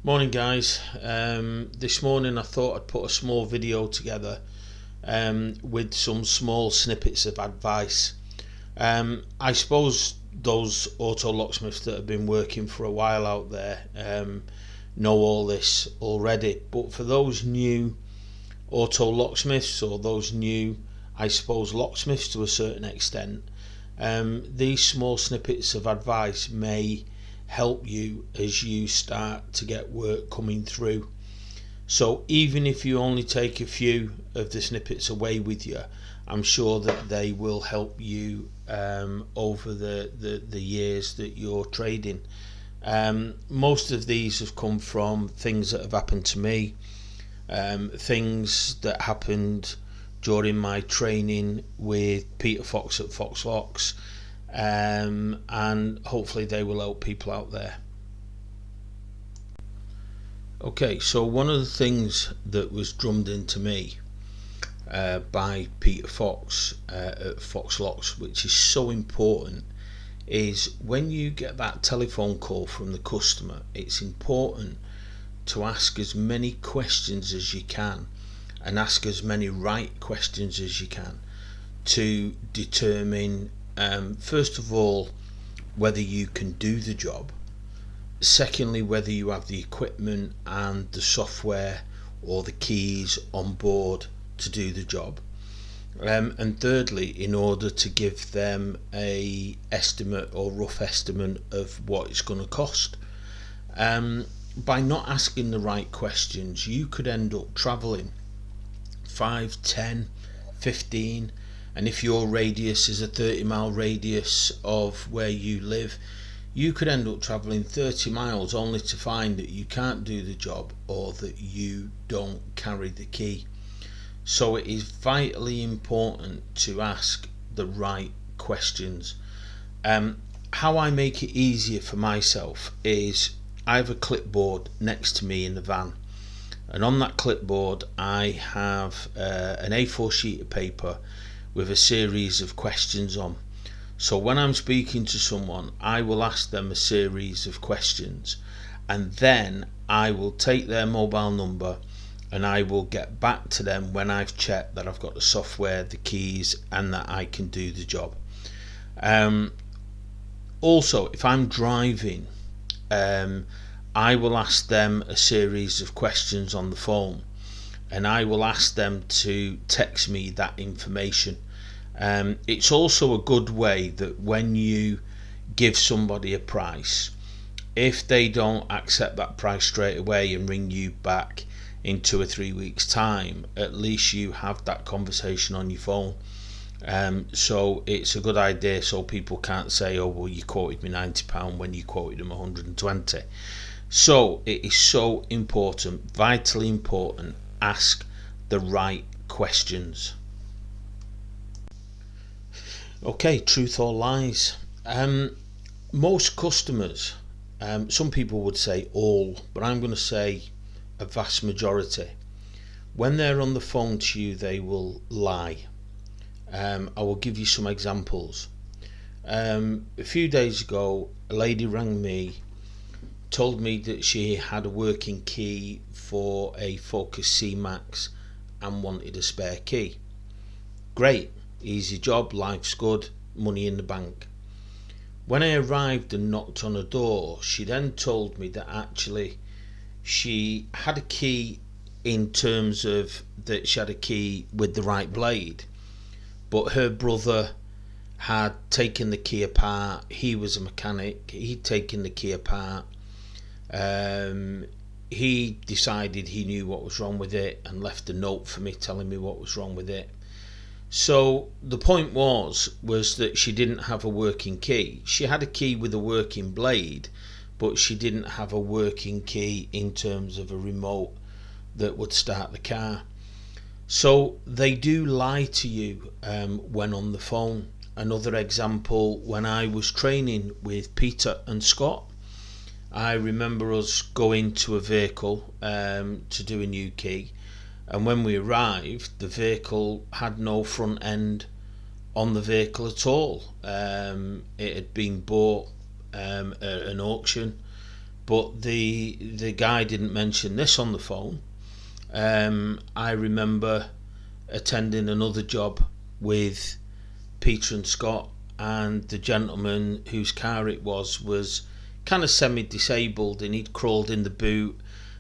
Morning guys. This morning I thought I'd put a small video together with some small snippets of advice. I suppose those auto locksmiths that have been working for a while out there know all this already, but for those new auto locksmiths or those new, I suppose, locksmiths to a certain extent, these small snippets of advice may help you as you start to get work coming through. So even if you only take a few of the snippets away with you, I'm sure that they will help you over the years that you're trading. Most of these have come from things that have happened to me, things that happened during my training with Peter Fox at Fox Locks, and hopefully they will help people out there. Okay, so one of the things that was drummed into me by Peter Fox at Fox Locks, which is so important, is when you get that telephone call from the customer, it's important to ask as many questions as you can and ask as many right questions as you can to determine, first of all, whether you can do the job, secondly, whether you have the equipment and the software or the keys on board to do the job, and thirdly, in order to give them a estimate or rough estimate of what it's going to cost. By not asking the right questions, you could end up travelling 5, 10, 15, and if your radius is a 30-mile radius of where you live, you could end up travelling 30 miles only to find that you can't do the job or that you don't carry the key. So it is vitally important to ask the right questions. How I make it easier for myself is I have a clipboard next to me in the van, and on that clipboard I have an A4 sheet of paper with a series of questions on. So when I'm speaking to someone, I will ask them a series of questions, and then I will take their mobile number and I will get back to them when I've checked that I've got the software, the keys, and that I can do the job. Also, if I'm driving, I will ask them a series of questions on the phone, and I will ask them to text me that information. It's also a good way that when you give somebody a price, if they don't accept that price straight away and ring you back in 2 or 3 weeks time, at least you have that conversation on your phone. So it's a good idea, so people can't say, oh well, you quoted me £90 when you quoted them 120. So it is so important, vitally important, ask the right questions. Okay, truth or lies. Most customers, some people would say all, but I'm going to say a vast majority, when they're on the phone to you, they will lie. I will give you some examples. A few days ago, a lady rang me, told me that she had a working key for a Focus C-Max and wanted a spare key. Great, easy job, life's good, money in the bank. When I arrived and knocked on her door, she then told me that actually she had a key, in terms of that she had a key with the right blade, but her brother had taken the key apart. He was a mechanic, he'd taken the key apart. He decided he knew what was wrong with it and left a note for me telling me what was wrong with it. So the point was that she didn't have a working key. She had a key with a working blade, but she didn't have a working key in terms of a remote that would start the car. So they do lie to you when on the phone. Another example, when I was training with Peter and Scott, I remember us going to a vehicle to do a new key, and when we arrived, the vehicle had no front end on the vehicle at all. It had been bought at an auction but the guy didn't mention this on the phone. I remember attending another job with Peter and Scott, and the gentleman whose car it was kind of semi-disabled, and he'd crawled in the boot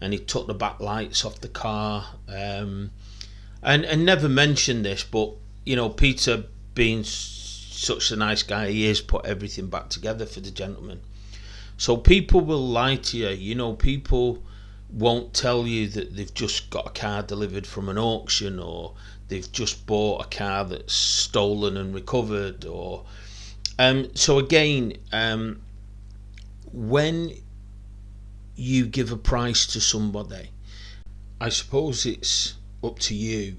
and he took the back lights off the car, and never mentioned this, but Peter, being such a nice guy he is, put everything back together for the gentleman. So people will lie to you. People won't tell you that they've just got a car delivered from an auction, or they've just bought a car that's stolen and recovered, or so again, when you give a price to somebody, I suppose it's up to you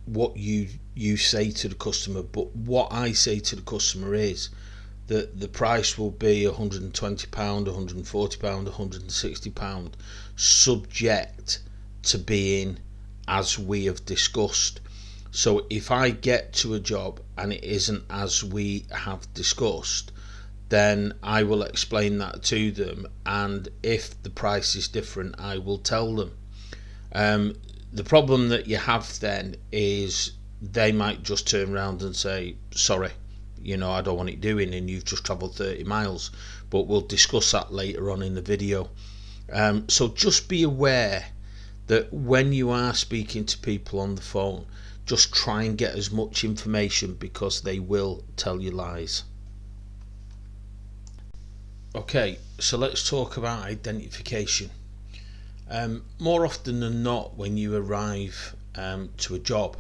what you say to the customer. But what I say to the customer is that the price will be £120, £140, £160, subject to being as we have discussed. So if I get to a job and it isn't as we have discussed, then I will explain that to them, and if the price is different, I will tell them. The problem that you have then is they might just turn around and say, sorry, I don't want it doing, and you've just travelled 30 miles, but we'll discuss that later on in the video. So just be aware that when you are speaking to people on the phone, just try and get as much information, because they will tell you lies. Okay, so let's talk about identification. More often than not, when you arrive to a job,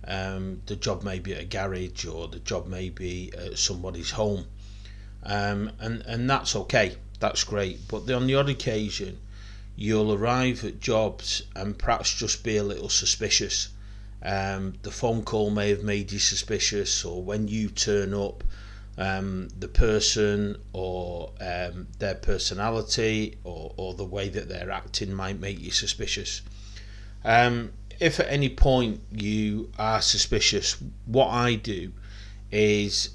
the job may be at a garage, or the job may be at somebody's home, and that's okay, that's great. But on the odd occasion, you'll arrive at jobs and perhaps just be a little suspicious. The phone call may have made you suspicious, or when you turn up, the person or their personality or the way that they're acting might make you suspicious. If at any point you are suspicious, what I do is,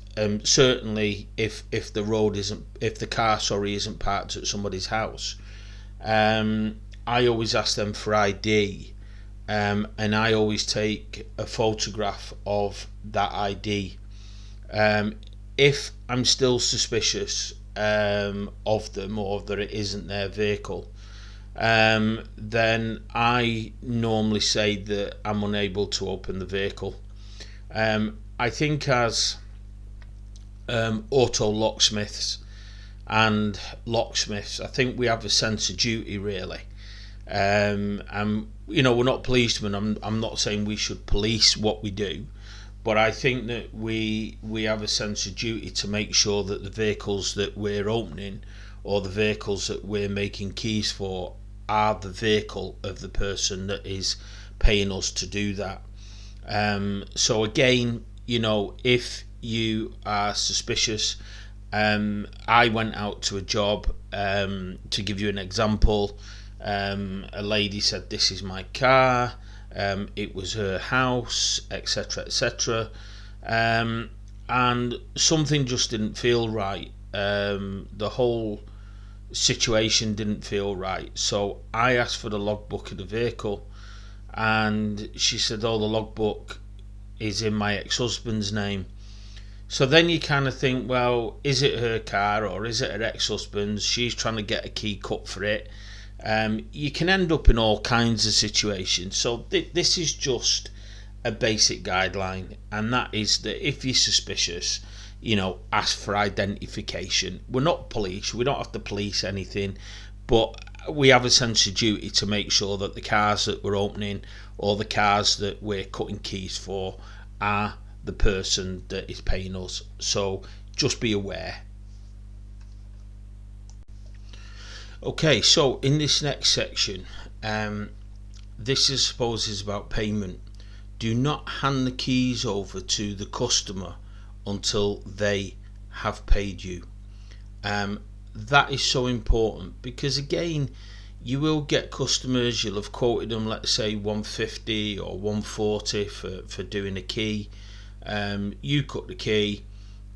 certainly if the car isn't parked at somebody's house, I always ask them for ID, and I always take a photograph of that ID. If I'm still suspicious of them, or that it isn't their vehicle, then I normally say that I'm unable to open the vehicle. I think as auto locksmiths and locksmiths, I think we have a sense of duty, really. And we're not policemen. I'm not saying we should police what we do, but I think that we have a sense of duty to make sure that the vehicles that we're opening, or the vehicles that we're making keys for, are the vehicle of the person that is paying us to do that. So again, if you are suspicious, I went out to a job, to give you an example, a lady said, this is my car, it was her house, etc, etc, and something just didn't feel right. The whole situation didn't feel right, so I asked for the logbook of the vehicle, and she said, the logbook is in my ex-husband's name. So then you kind of think, well, is it her car or is it her ex-husband's? She's trying to get a key cut for it. You can end up in all kinds of situations. So this is just a basic guideline, and that is that if you're suspicious, ask for identification. We're not police, we don't have to police anything, but we have a sense of duty to make sure that the cars that we're opening, or the cars that we're cutting keys for, are the person that is paying us. So just be aware. Okay, so in this next section, this is about payment. Do not hand the keys over to the customer until they have paid you. That is so important, because again, you will get customers, you'll have quoted them, let's say 150 or 140 for doing a key. You cut the key,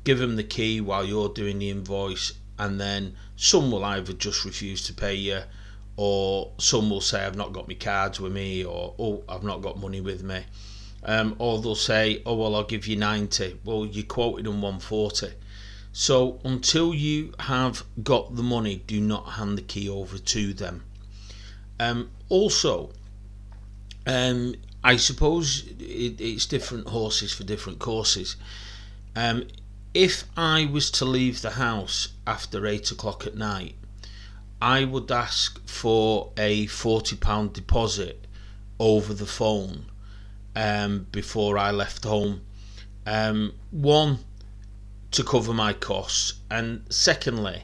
give them the key while you're doing the invoice, and then some will either just refuse to pay you, or some will say I've not got my cards with me, or oh, I've not got money with me, or they'll say, oh well, I'll give you 90. Well, you quoted them 140. So until you have got the money, do not hand the key over to them. Also, I suppose it's different horses for different courses. If I was to leave the house after 8 o'clock at night, I would ask for a £40 deposit over the phone before I left home. One, to cover my costs, and secondly,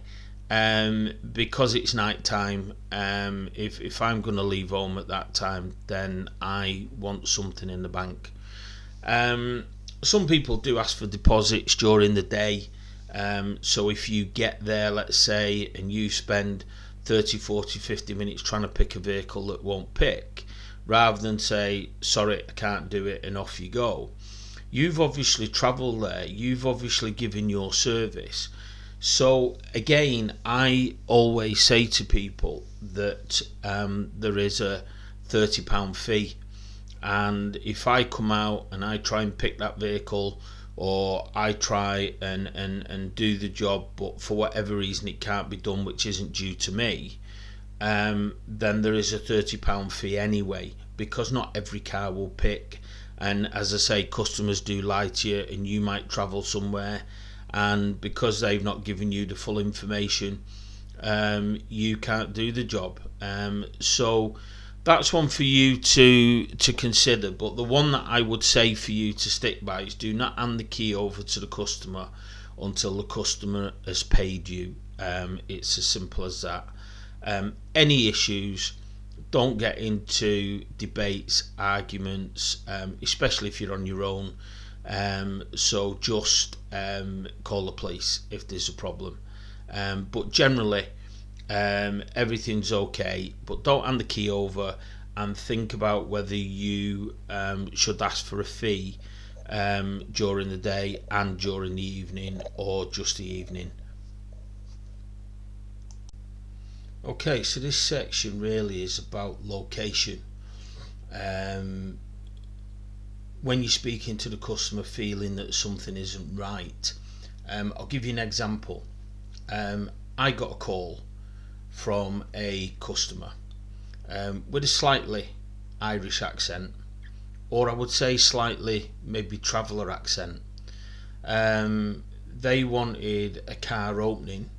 because it's night time, if I'm going to leave home at that time, then I want something in the bank. Some people do ask for deposits during the day, so if you get there, let's say, and you spend 30, 40, 50 minutes trying to pick a vehicle that won't pick, rather than say, sorry, I can't do it, and off you go, you've obviously travelled there, you've obviously given your service. So again, I always say to people that there is a £30 fee, and if I come out and I try and pick that vehicle, or I try and do the job, but for whatever reason it can't be done, which isn't due to me, then there is a £30 fee anyway, because not every car will pick. And as I say, customers do lie to you, and you might travel somewhere, and because they've not given you the full information, you can't do the job. So that's one for you to consider. But the one that I would say for you to stick by is, do not hand the key over to the customer until the customer has paid you. It's as simple as that. Any issues, don't get into debates, arguments, especially if you're on your own. So just call the police if there's a problem. But generally, everything's okay. But don't hand the key over, and think about whether you should ask for a fee during the day and during the evening, or just the evening. Okay, so this section really is about location. When you're speaking to the customer feeling that something isn't right, I'll give you an example. I got a call from a customer with a slightly Irish accent, or I would say slightly maybe traveller accent. They wanted a car opening.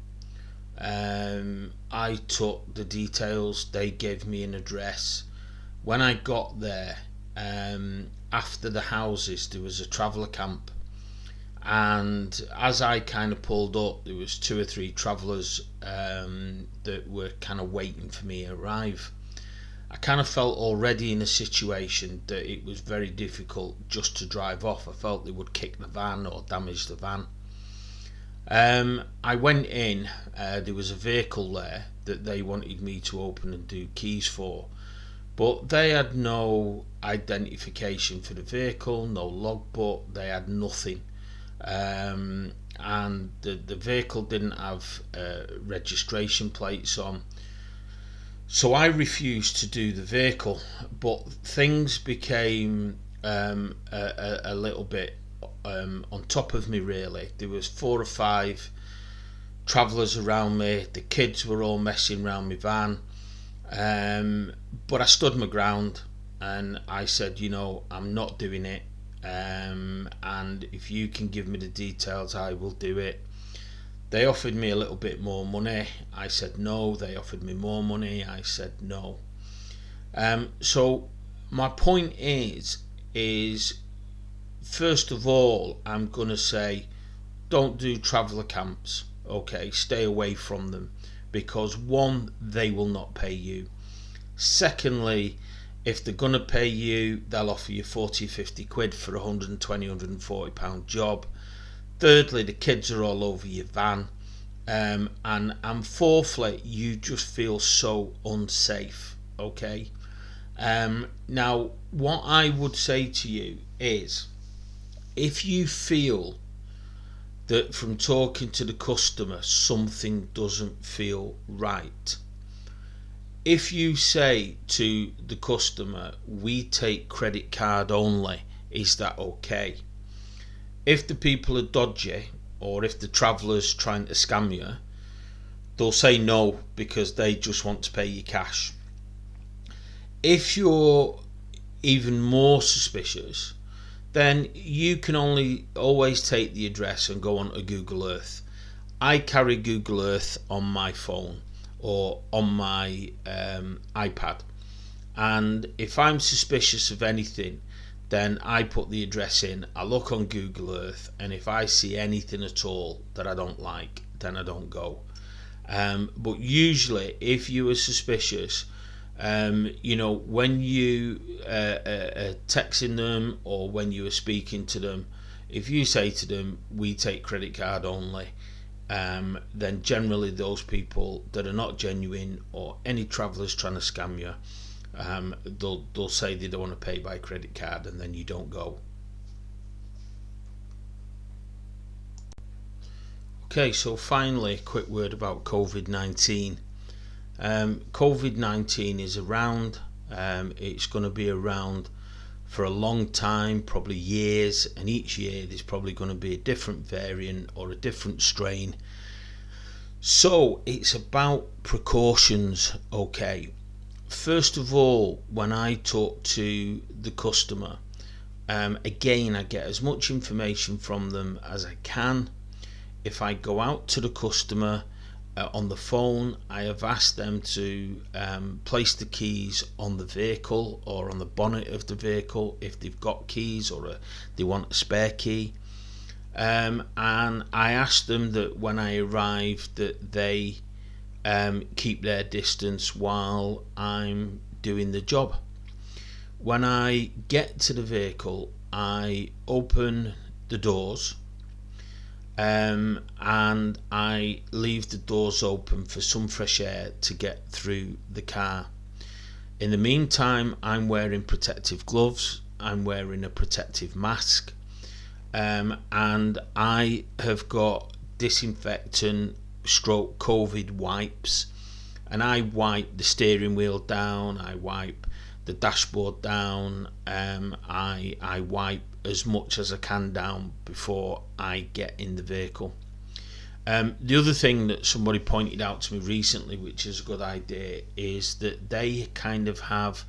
I took the details, they gave me an address. When I got there, after the houses there was a traveller camp, and as I kind of pulled up, there was 2 or 3 travellers that were kind of waiting for me to arrive. I kind of felt already in a situation that it was very difficult just to drive off. I felt they would kick the van or damage the van. I went in, there was a vehicle there that they wanted me to open and do keys for, but they had no identification for the vehicle, no logbook, they had nothing, and the vehicle didn't have registration plates on. So I refused to do the vehicle, but things became a little bit on top of me really. There was 4 or 5 travellers around me, the kids were all messing around my van, but I stood my ground and I said, you know, I'm not doing it, and if you can give me the details I will do it. They offered me a little bit more money, I said no. They offered me more money, I said no. So my point is first of all, I'm going to say, don't do traveller camps, okay? Stay away from them, because one, they will not pay you. Secondly, if they're going to pay you, they'll offer you 40 or 50 quid for a 120, 140 pound job. Thirdly, the kids are all over your van, and fourthly, you just feel so unsafe, okay? Now, what I would say to you is, if you feel that from talking to the customer something doesn't feel right. If you say to the customer, we take credit card only, is that okay? If the people are dodgy, or if the traveller's trying to scam you, they'll say no because they just want to pay you cash. If you're even more suspicious, then you can only always take the address and go on to Google Earth. I carry Google Earth on my phone or on my iPad, and if I'm suspicious of anything, then I put the address in, I look on Google Earth, and if I see anything at all that I don't like, then I don't go. But usually if you are suspicious, when you texting them or when you are speaking to them, if you say to them, we take credit card only, then generally those people that are not genuine, or any travellers trying to scam you, they'll say they don't want to pay by credit card, and then you don't go. Okay, so finally, a quick word about COVID-19. COVID-19 is around. It's going to be around for a long time, probably years, and each year there's probably going to be a different variant or a different strain. So it's about precautions. Okay, first of all, when I talk to the customer, again, I get as much information from them as I can. If I go out to the customer on the phone, I have asked them to place the keys on the vehicle or on the bonnet of the vehicle if they've got keys, or they want a spare key. And I asked them that when I arrive that they keep their distance while I'm doing the job. When I get to the vehicle, I open the doors, and I leave the doors open for some fresh air to get through the car. In the meantime, I'm wearing protective gloves, I'm wearing a protective mask, and I have got disinfectant stroke COVID wipes, and I wipe the steering wheel down, I wipe the dashboard down, I wipe as much as I can down before I get in the vehicle. The other thing that somebody pointed out to me recently, which is a good idea, is that they kind of have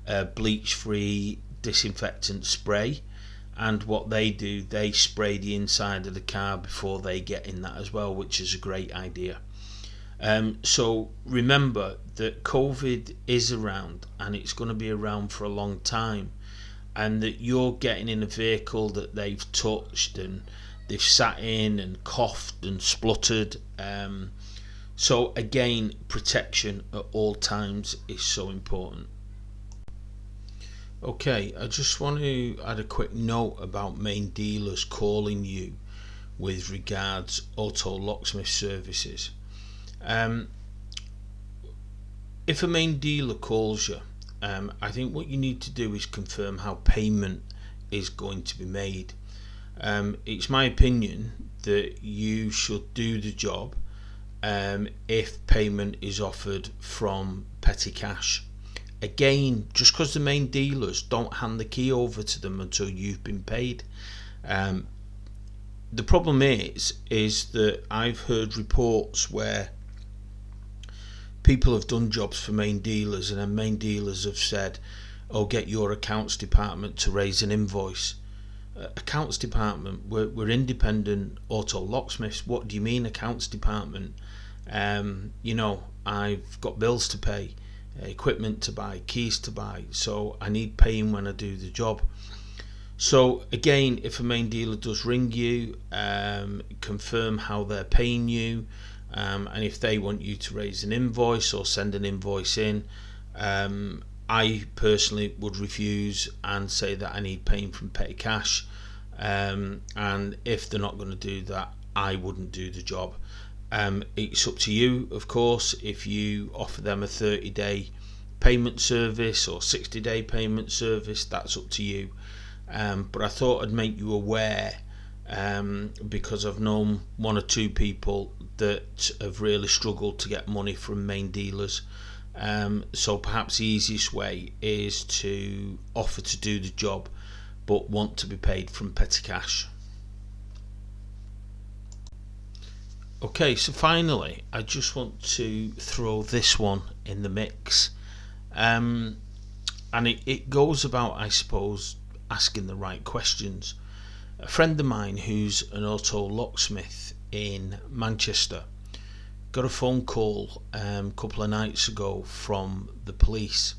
a bleach-free disinfectant spray, and what they do, they spray the inside of the car before they get in that as well, which is a great idea. So remember that COVID is around, and it's going to be around for a long time, and that you're getting in a vehicle that they've touched and they've sat in and coughed and spluttered. So again, protection at all times is so important. Okay, I just want to add a quick note about main dealers calling you with regards auto locksmith services. If a main dealer calls you, I think what you need to do is confirm how payment is going to be made. It's my opinion that you should do the job if payment is offered from petty cash. Again, just because the main dealers don't hand the key over to them until you've been paid. The problem is that I've heard reports where people have done jobs for main dealers, and then main dealers have said, oh, get your accounts department to raise an invoice. Accounts department, we're independent auto locksmiths. What do you mean accounts department? I've got bills to pay, equipment to buy, keys to buy, so I need paying when I do the job. So again, if a main dealer does ring you, confirm how they're paying you, and if they want you to raise an invoice or send an invoice in, I personally would refuse and say that I need paying from petty cash, and if they're not going to do that, I wouldn't do the job. It's up to you, of course. If you offer them a 30-day payment service or 60-day payment service, that's up to you. But I thought I'd make you aware because I've known one or two people that have really struggled to get money from main dealers. So perhaps the easiest way is to offer to do the job but want to be paid from petty cash. Okay, so finally I just want to throw this one in the mix, and it goes about, I suppose, asking the right questions. A friend of mine who's an auto locksmith in Manchester got a phone call a couple of nights ago from the police.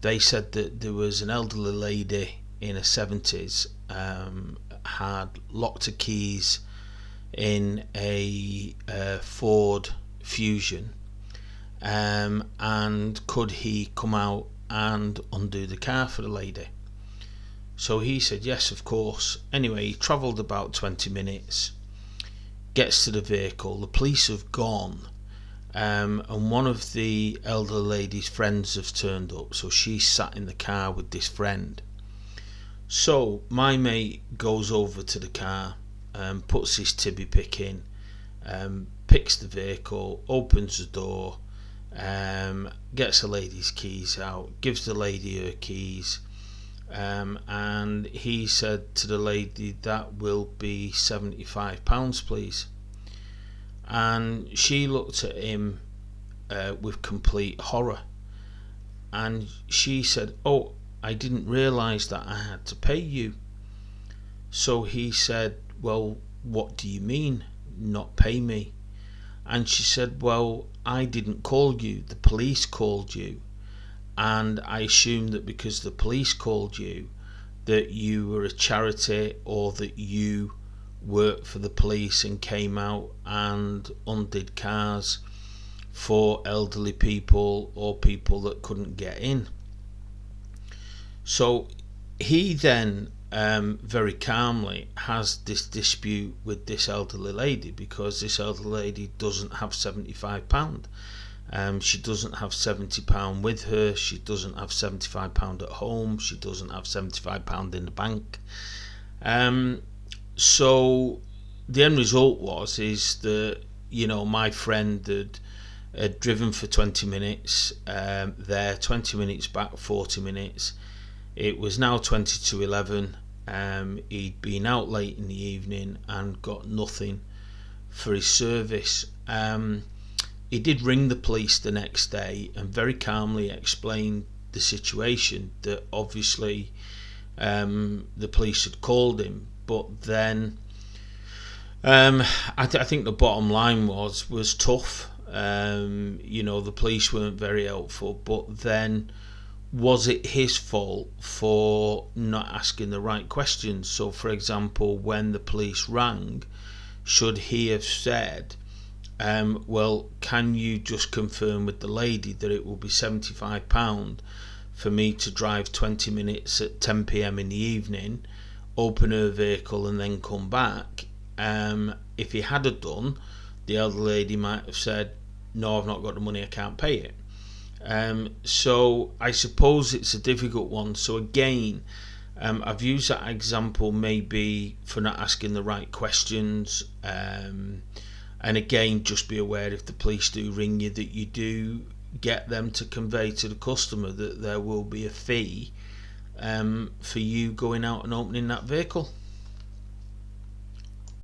They said that there was an elderly lady in her 70s, had locked her keys in a Ford Fusion, and could he come out and undo the car for the lady. So he said yes, of course. Anyway, he travelled about 20 minutes, gets to the vehicle, the police have gone, and one of the elderly lady's friends have turned up, so she's sat in the car with this friend. So my mate goes over to the car, puts his tibby pick in, picks the vehicle, opens the door, gets the lady's keys out, gives the lady her keys, and he said to the lady, that will be £75 please. And she looked at him with complete horror, and she said, oh, I didn't realise that I had to pay you. So he said, well, what do you mean, not pay me? And she said, well, I didn't call you, the police called you, and I assumed that because the police called you that you were a charity, or that you worked for the police and came out and undid cars for elderly people or people that couldn't get in. So he then very calmly has this dispute with this elderly lady, because this elderly lady doesn't have £75. She doesn't have £70 with her, she doesn't have £75 at home, she doesn't have £75 in the bank. So the end result is that, my friend had driven for 20 minutes, there 20 minutes back, 40 minutes. It was now 20 to 11. He'd been out late in the evening and got nothing for his service. He did ring the police the next day and very calmly explained the situation, that obviously the police had called him, but then I think the bottom line was tough. The police weren't very helpful, but then was it his fault for not asking the right questions? So for example, when the police rang, should he have said, well, can you just confirm with the lady that it will be £75 for me to drive 20 minutes at 10 p.m. in the evening, open her vehicle and then come back? If he had done, the elder lady might have said, no, I've not got the money, I can't pay it. So I suppose it's a difficult one. So again, I've used that example maybe for not asking the right questions, and again, just be aware, if the police do ring you, that you do get them to convey to the customer that there will be a fee for you going out and opening that vehicle.